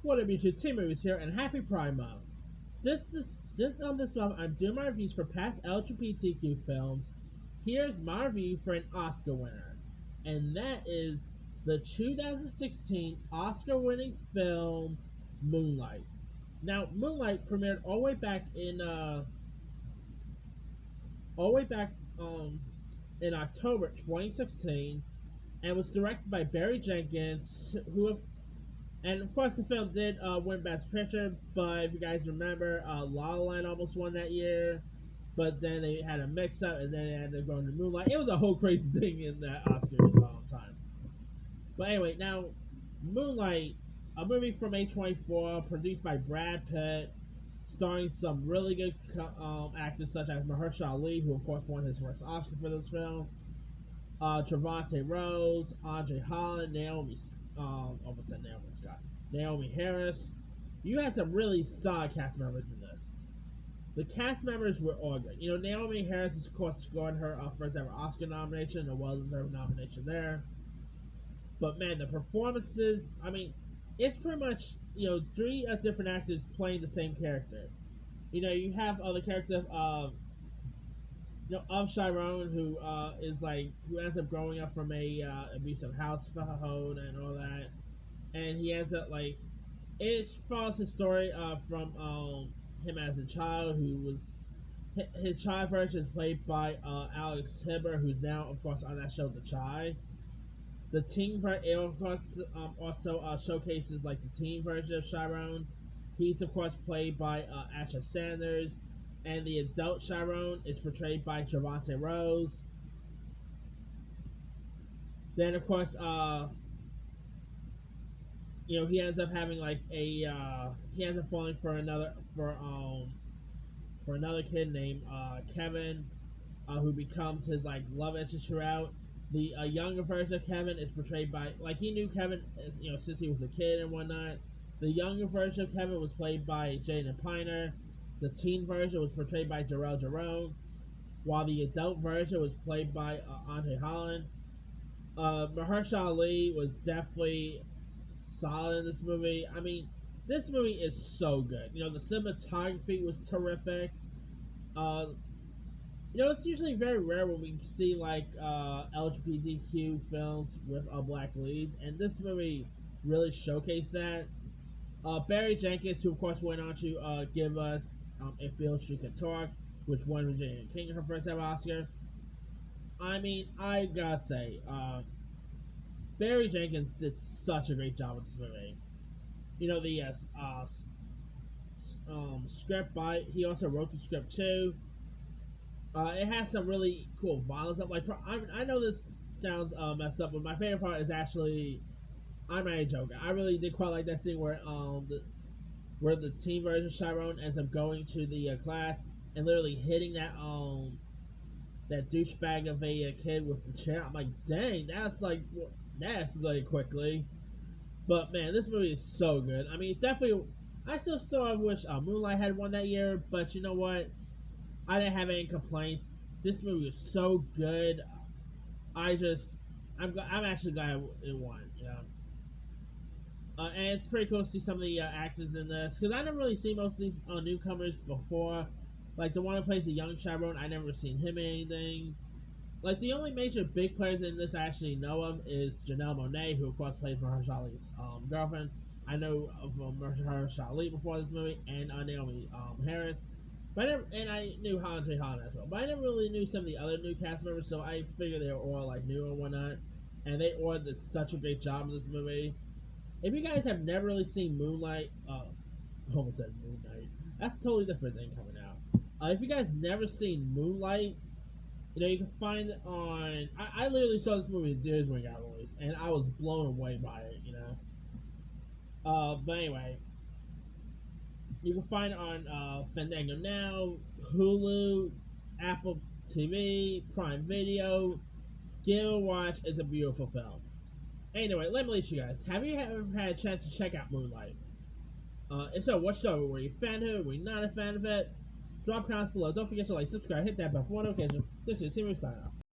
What up, YouTube? Team Movies here, and happy Pride Month. Since this month I'm doing my reviews for past LGBTQ films, here's my review for an Oscar winner, and that is the 2016 Oscar-winning film Moonlight. Now, Moonlight premiered all the way back in October 2016, and was directed by Barry Jenkins, and of course, the film did win Best Picture, but if you guys remember, La La Land almost won that year, but then they had a mix-up, and then they had to go into Moonlight. It was a whole crazy thing in that Oscar time. But anyway, now, Moonlight, a movie from A24, produced by Brad Pitt, starring some really good actors such as Mahershala Ali, who of course won his first Oscar for this film, Trevante Rose, Andre Holland, Naomi Harris. You had some really solid cast members in this. The cast members were all good. You know, Naomi Harris, is, of course, scored her first ever Oscar nomination, a well-deserved nomination there. But man, the performances, I mean, it's pretty much, three different actors playing the same character. You have the character of Chiron, who who ends up growing up from a abusive household and all that, and he ends up it follows his story from him as a child, who was his child version is played by Alex Hibber, who's now of course on that show The Chi. The teen version, of course, also showcases the teen version of Chiron. He's of course played by Asher Sanders. And the adult Chiron is portrayed by Trevante Rose. Then, of course, he ends up having he ends up falling for another kid named Kevin, who becomes his love interest throughout. The younger version of Kevin is portrayed by he knew Kevin, since he was a kid and whatnot. The younger version of Kevin was played by Jaden Piner. The teen version was portrayed by Jarrell Jerome, while the adult version was played by Andre Holland. Mahershala Ali was definitely solid in this movie. I mean, this movie is so good. The cinematography was terrific. It's usually very rare when we see LGBTQ films with black leads, and this movie really showcased that. Barry Jenkins, who of course went on to give us If Beale Street Could Talk, which won Virginia King her first ever Oscar. I mean, I gotta say, Barry Jenkins did such a great job with this movie. The script he also wrote the script too. It has some really cool violence up. I know this sounds messed up, but my favorite part is actually, I'm not a joker. I really did quite like that scene where the teen version of Chiron ends up going to the class and literally hitting that douchebag of a kid with the chair. I'm like, dang, that's escalated quickly. But man, this movie is so good. I mean, definitely, I still wish Moonlight had won that year, but you know what? I didn't have any complaints. This movie is so good. I'm actually glad it won. And it's pretty cool to see some of the actors in this, because I never really seen most of these newcomers before. The one who plays the young Chiron, I never seen him in anything. The only major big players in this I actually know of is Janelle Monáe, who of course played Mahershala Ali's girlfriend. I know of Mahershala Ali before this movie, and Naomi Harris. But I knew Andre Holland as well. But I never really knew some of the other new cast members, so I figured they were all new and whatnot. And they all did such a great job in this movie. If you guys have never really seen Moonlight, almost said Moonlight. That's a totally different thing coming out. If you guys never seen Moonlight, you can find it on. I literally saw this movie in theaters when it got released, and I was blown away by it. But anyway, you can find it on Fandango Now, Hulu, Apple TV, Prime Video. Give it a watch. It's a beautiful film. Anyway, let me let you guys. Have you ever had a chance to check out Moonlight? If so, what show? Were you a fan of it? Were you not a fan of it? Drop comments below. Don't forget to subscribe, hit that bell for notification. This is Simon signing off.